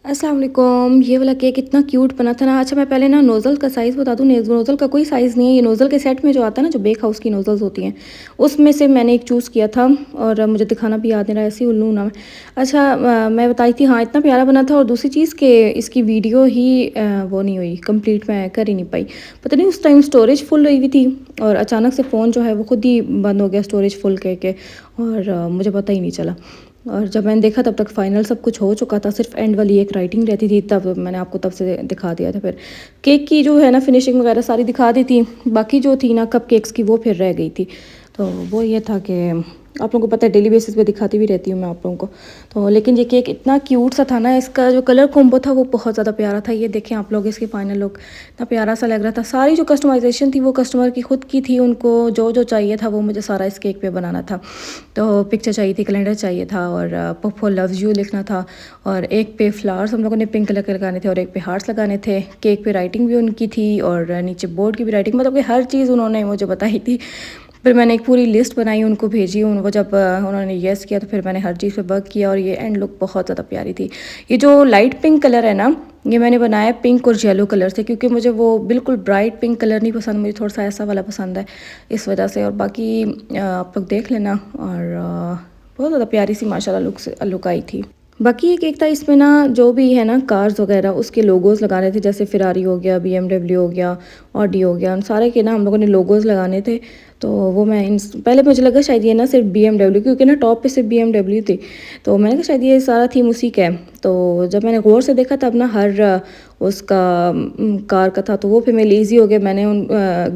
अस्सलाम वालेकुम। ये वाला केक इतना क्यूट बना था ना। अच्छा मैं पहले ना नोज़ल का साइज़ बता दूँ। नोज़ल का कोई साइज़ नहीं है, ये नोज़ल के सेट में जो आता है ना, जो बेक हाउस की नोज़ल्स होती हैं, उसमें से मैंने एक चूज़ किया था और मुझे दिखाना भी याद नहीं रहा, ऐसे ही उल्लू ना मैं। अच्छा मैं बताई थी, हाँ इतना प्यारा बना था। और दूसरी चीज़ कि इसकी वीडियो ही वो नहीं हुई कंप्लीट, मैं कर ही नहीं पाई। पता नहीं उस टाइम स्टोरेज फुल हुई हुई थी और अचानक से फ़ोन जो है वो खुद ही बंद हो गया स्टोरेज फुल कह के, और मुझे पता ही नहीं चला। और जब मैंने देखा तब तक फ़ाइनल सब कुछ हो चुका था, सिर्फ एंड वाली एक राइटिंग रहती थी, तब मैंने आपको तब से दिखा दिया था। फिर केक की जो है ना फिनिशिंग वगैरह सारी दिखा दी थी, बाकी जो थी ना कप केक्स की वो फिर रह गई थी। तो वो ये था कि आप लोगों को पता है डेली बेसिस पे दिखाती भी रहती हूँ मैं आप लोगों को। तो लेकिन ये केक इतना क्यूट सा था ना, इसका जो कलर कॉम्बो था वो बहुत ज़्यादा प्यारा था। ये देखें आप लोग, इसकी फाइनल लुक इतना प्यारा सा लग रहा था। सारी जो कस्टमाइजेशन थी वो कस्टमर की खुद की थी, उनको जो जो चाहिए था वो मुझे सारा इस केक पे बनाना था। तो पिक्चर चाहिए थी, कैलेंडर चाहिए था, और पप्पो लव्स यू लिखना था, और एक पे फ्लावर्स हम लोगों ने पिंक कलर के लगाने थे और एक पे हार्ट्स लगाने थे। केक पे राइटिंग भी उनकी थी और नीचे बोर्ड की भी राइटिंग, मतलब कि हर चीज़ उन्होंने मुझे बताई थी। फिर मैंने एक पूरी लिस्ट बनाई, उनको भेजी। उनको जब उन्होंने येस किया तो फिर मैंने हर चीज़ पे वर्क किया और ये एंड लुक बहुत ज़्यादा प्यारी थी। ये जो लाइट पिंक कलर है ना, ये मैंने बनाया पिंक और येलो कलर से, क्योंकि मुझे वो बिल्कुल ब्राइट पिंक कलर नहीं पसंद, मुझे थोड़ा सा ऐसा वाला पसंद है इस वजह से। और बाकी आप लोग देख लेना। और बहुत ज़्यादा प्यारी सी माशाल्लाह लुक आई थी। बाकी एक एक था इसमें ना, जो भी है ना कार्स वगैरह उसके लोगोस लगाने थे, जैसे फिरारी हो गया, बीएमडब्ल्यू हो गया, ऑडी हो गया, उन सारे के ना हम लोगों ने लोगोस लगाने थे। तो वो मैं इन पहले मुझे लगा शायद ये ना सिर्फ बीएमडब्ल्यू, क्योंकि ना टॉप पे सिर्फ बीएमडब्ल्यू थी, तो मैंने कहा शायद ये सारा थीम उसी का है। तो जब मैंने गौर से देखा तब ना हर उसका कार का था, तो वो फिर मेरे लिए ईजी हो गया। मैंने उन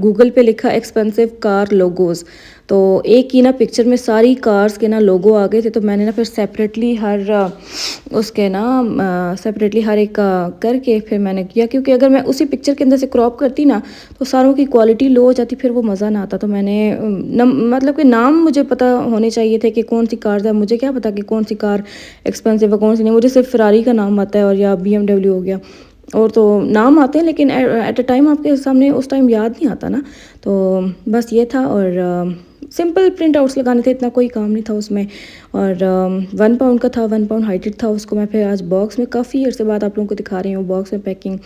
गूगल पे लिखा एक्सपेंसिव कार लोगोस, तो एक ही ना पिक्चर में सारी कार्स के ना लोगो आ गए थे। तो मैंने ना फिर सेपरेटली हर उसके ना सेपरेटली हर एक का करके फिर मैंने किया, क्योंकि अगर मैं उसी पिक्चर के अंदर से क्रॉप करती ना तो सारों की क्वालिटी लो हो जाती, फिर वो मज़ा ना आता। तो मैंने मतलब कि नाम मुझे पता होने चाहिए थे कि कौन सी कार है, मुझे क्या पता कि कौन सी कार एक्सपेंसिव है कौन सी नहीं। मुझे सिर्फ फरारी का नाम आता है और या बीएमडब्ल्यू हो गया, और तो नाम आते हैं लेकिन एट अ टाइम आपके सामने उस टाइम याद नहीं आता ना। तो बस ये था। और सिंपल प्रिंट आउट्स लगाने थे, इतना कोई काम नहीं था उसमें। और 1 पाउंड का था, 1 पाउंड हाइटेड था। उसको मैं फिर आज बॉक्स में काफ़ी अर्से बाद आप लोगों को दिखा रही हूँ बॉक्स में पैकिंग।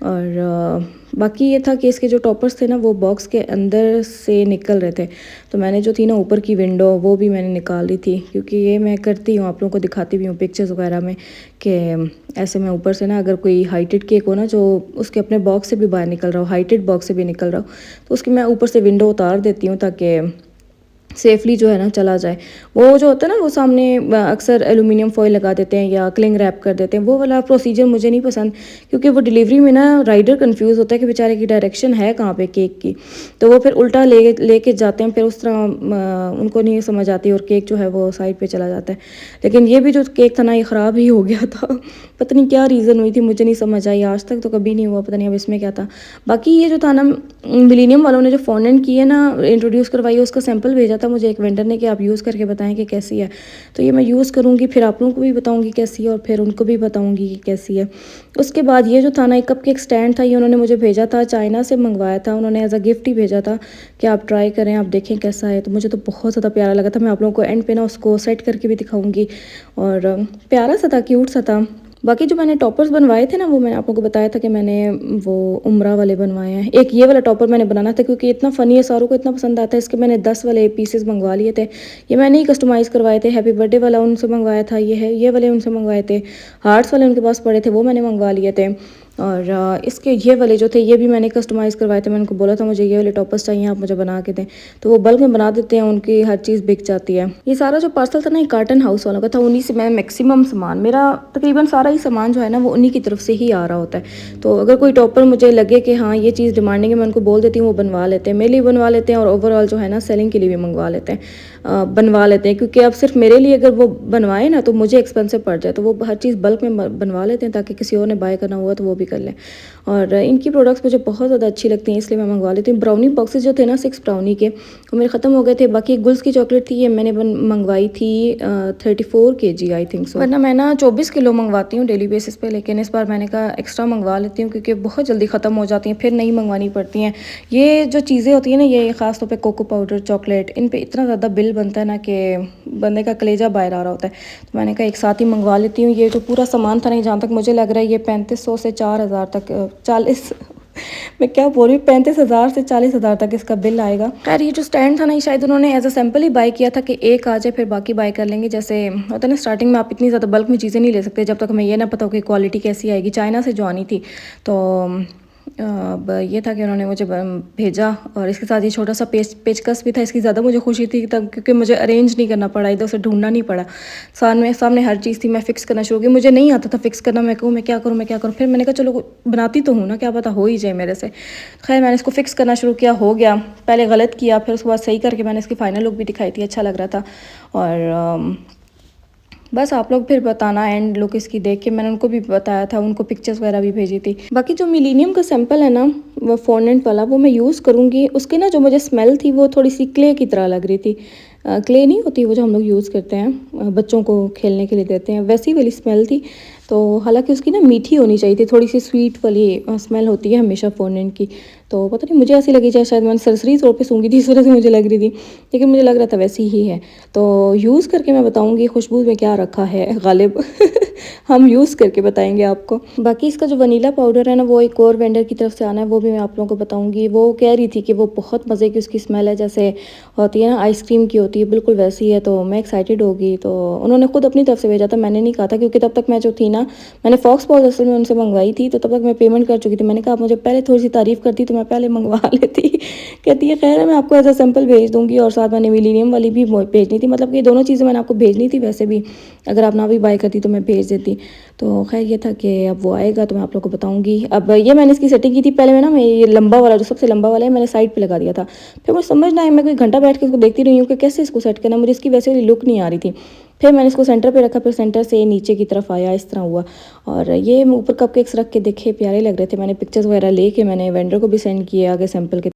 और बाकी ये था कि इसके जो टॉपर्स थे ना वो बॉक्स के अंदर से निकल रहे थे, तो मैंने जो थी ना ऊपर की विंडो वो भी मैंने निकाल दी थी, क्योंकि ये मैं करती हूँ, आप लोगों को दिखाती भी हूँ पिक्चर्स वगैरह में कि ऐसे मैं ऊपर से ना अगर कोई हाइटेड केक हो ना जो उसके अपने बॉक्स से भी बाहर निकल रहा हो, हाइटेड बॉक्स से भी निकल रहा हो, तो उसकी मैं ऊपर से विंडो उतार देती हूँ ताकि सेफली जो है ना चला जाए। वो जो होता है ना वो सामने अक्सर एलुमिनियम फॉइल लगा देते हैं या क्लिंग रैप कर देते हैं, वो वाला प्रोसीजर मुझे नहीं पसंद, क्योंकि वो डिलीवरी में ना राइडर कंफ्यूज होता है कि बेचारे की डायरेक्शन है कहाँ पे केक की, तो वो फिर उल्टा लेके जाते हैं, फिर उस तरह उनको नहीं समझ आती और केक जो है वो साइड पे चला जाता है। लेकिन ये भी जो केक था ना ये ख़राब ही हो गया था। पता नहीं क्या रीज़न हुई थी, मुझे नहीं समझ आई, आज तक तो कभी नहीं हुआ, पता नहीं अब इसमें क्या था। बाकी ये जो था ना मिलीनियम वालों ने जो फॉन्डेंट की है ना इंट्रोड्यूस करवाई है, उसका सैंपल भेजा था मुझे एक वेंडर ने कि आप यूज़ करके बताएं कि कैसी है। तो ये मैं यूज़ करूँगी, फिर आप लोगों को भी बताऊँगी कैसी है और फिर उनको भी बताऊँगी कि कैसी है। उसके बाद ये जो था ना एक कप केक स्टैंड था, ये उन्होंने मुझे भेजा था, चाइना से मंगवाया था उन्होंने, एज अ गिफ्ट ही भेजा था कि आप ट्राई करें, आप देखें कैसा है। तो मुझे तो बहुत ज़्यादा प्यारा लगा था, मैं आप लोगों को एंड पे ना उसको सेट करके भी दिखाऊँगी। और प्यारा सा था, क्यूट सा था। बाकी जो मैंने टॉपर्स बनवाए थे ना वो मैंने आप लोगों को बताया था कि मैंने वो उम्रा वाले बनवाए हैं। एक ये वाला टॉपर मैंने बनाना था क्योंकि इतना फ़नी है, सारों को इतना पसंद आता है, इसके मैंने 10 वाले पीसेस मंगवा लिए थे। ये मैंने ही कस्टमाइज़ करवाए थे, हैप्पी बर्थडे वाला उनसे मंगवाया था, ये है ये वाले उनसे मंगवाए थे, हार्ट्स वाले उनके पास पड़े थे वो मैंने मंगवा लिए थे। और इसके ये वाले जो थे ये भी मैंने कस्टमाइज़ करवाए थे, मैंने उनको बोला था मुझे ये वाले टॉपर्स चाहिए, आप मुझे बना के दें, तो वो बल्क में बना देते हैं, उनकी हर चीज़ बिक जाती है। ये सारा जो पार्सल था ना ये कार्टन हाउस वालों का था, उन्हीं से मैं मैक्सिमम सामान, मेरा तकरीबन सारा ही सामान जो है ना वो उन्हीं की तरफ से ही आ रहा होता है। तो अगर कोई टॉपर मुझे लगे कि हाँ ये चीज़ डिमांडिंग है, मैं उनको बोल देती हूँ, वो बनवा लेते हैं, मेरे लिए बनवा लेते हैं और ओवरऑल जो है ना सेलिंग के लिए भी मंगवा लेते हैं, बनवा लेते हैं। क्योंकि अब सिर्फ मेरे लिए अगर वो बनवाए ना तो मुझे एक्सपेंसिव पड़ जाए, तो वो हर चीज़ बल्क में बनवा लेते हैं ताकि किसी और ने बाय करना हुआ तो वो भी कर लें। और इनकी प्रोडक्ट्स मुझे बहुत ज़्यादा अच्छी लगती हैं, इसलिए मैं मंगवा लेती हूँ। ब्राउनी बॉक्सेस जो थे ना 6 ब्राउनी के, वो मेरे ख़त्म हो गए थे। बाकी गुल्स की चॉकलेट थी, ये मैंने मंगवाई थी 34 kg आई थिंक सो। वरना मैं ना 24 किलो मंगवाती हूँ डेली बेसिस पे, लेकिन इस बार मैंने कहा एक्स्ट्रा मंगवा लेती हूँ क्योंकि बहुत जल्दी ख़त्म हो जाती हैं, फिर नहीं मंगवानी पड़ती हैं। ये जो चीज़ें होती हैं ना, ये ख़ास तौर पे कोको पाउडर, चॉकलेट, इन पे इतना ज़्यादा बिल बनता है ना कि बंदे का कलेजा बाहर आ रहा होता है। तो मैंने कहा एक साथ ही मंगवा लेती हूँ। ये जो पूरा सामान था नहीं, जहाँ तक मुझे लग रहा है ये 3500 से 4000 तक 40 मैं क्या बोल रही हूँ, 35,000 से 40,000 तक इसका बिल आएगा। खैर ये जो स्टैंड था ना, शायद उन्होंने एज अ सैम्पल ही बाय किया था कि एक आ जाए फिर बाकी बाय कर लेंगे। जैसे होता है ना, स्टार्टिंग में आप इतनी ज़्यादा बल्क में चीज़ें नहीं ले सकते जब तक हमें ये ना पता हो कि क्वालिटी कैसी आएगी। चाइना से जो आनी थी, तो अब ये था कि उन्होंने मुझे भेजा, और इसके साथ ये छोटा सा पेचकस भी था। इसकी ज़्यादा मुझे खुशी थी तब, क्योंकि मुझे अरेंज नहीं करना पड़ा, इधर उसे ढूंढना नहीं पड़ा। सामने हर चीज़ थी, मैं फ़िक्स करना शुरू की। मुझे नहीं आता था फ़िक्स करना, मैं कहूँ मैं क्या करूँ। फिर मैंने कहा चलो बनाती तो हूँ ना, क्या पता हो ही जाए मेरे से। खैर मैंने इसको फ़िक्स करना शुरू किया, हो गया। पहले गलत किया, फिर उसके बाद सही करके मैंने इसकी फ़ाइनल लुक भी दिखाई थी, अच्छा लग रहा था। और बस आप लोग फिर बताना एंड लुक इसकी देख के। मैंने उनको भी बताया था, उनको पिक्चर्स वगैरह भी भेजी थी। बाकी जो मिलीनियम का सैंपल है ना, वो फॉन्डेंट वाला, वो मैं यूज़ करूँगी। उसकी ना जो मुझे स्मेल थी वो थोड़ी सी क्ले की तरह लग रही थी। क्ले नहीं होती वो जो हम लोग यूज़ करते हैं, बच्चों को खेलने के लिए देते हैं, वैसी वाली स्मेल थी। तो हालांकि उसकी ना मीठी होनी चाहिए थी, थोड़ी सी स्वीट वाली स्मेल होती है हमेशा फॉन्डेंट की। तो पता नहीं मुझे ऐसी लगी, चाहे शायद मैंने सरसरी तौर पे सूंघी थी, इस वजह से मुझे लग रही थी, लेकिन मुझे लग रहा था वैसी ही है। तो यूज़ करके मैं बताऊँगी खुशबू में क्या रखा है गालिब हम यूज़ करके बताएंगे आपको। बाकी इसका जो वनीला पाउडर है ना, वो एक और वेंडर की तरफ से आना है, वो भी मैं आप लोगों को बताऊँगी। वो कह रही थी कि वो बहुत मज़े की उसकी स्मेल है, जैसे होती है ना आइसक्रीम की होती है, बिल्कुल वैसी है। तो मैं एक्साइटेड होगी। तो उन्होंने खुद अपनी तरफ से भेजा था, मैंने नहीं कहा था, क्योंकि तब तक मैं जो थी ना, मैंने फॉक्स पॉज असल में उनसे मंगवाई थी, तो तब तक मैं पेमेंट कर चुकी थी। मैंने कहा आप मुझे पहले थोड़ी सी तारीफ़ करती तो मैं पहले मंगवा लेती। कहती है खैर है, मैं आपको एज अ सैम्पल भेज दूँगी, और साथ मैंने मिलीनियम वाली भी भेजनी थी। मतलब ये दोनों चीज़ें मैंने आपको भेजनी थी, वैसे भी अगर आप ना भी बाय करती तो मैं भेज देती। तो खैर ये था कि अब वो आएगा तो मैं आप लोग को बताऊंगी। अब ये मैंने इसकी सेटिंग की थी पहले, मैं ना, मैं ये लंबा वाला जो सबसे लंबा वाला है मैंने साइड पे लगा दिया था। फिर मुझे समझ ना आया, मैं कोई घंटा बैठ के इसको देखती रही हूँ कि कैसे इसको सेट करना, मुझे इसकी वैसे वाली लुक नहीं आ रही थी। फिर मैंने इसको सेंटर पे रखा, फिर सेंटर से नीचे की तरफ आया, इस तरह हुआ। और ये ऊपर कपकेक्स रख के देखे, प्यारे लग रहे थे। मैंने पिक्चर्स वगैरह लेके मैंने वेंडर को भी सेंड किए आगे सैंपल के।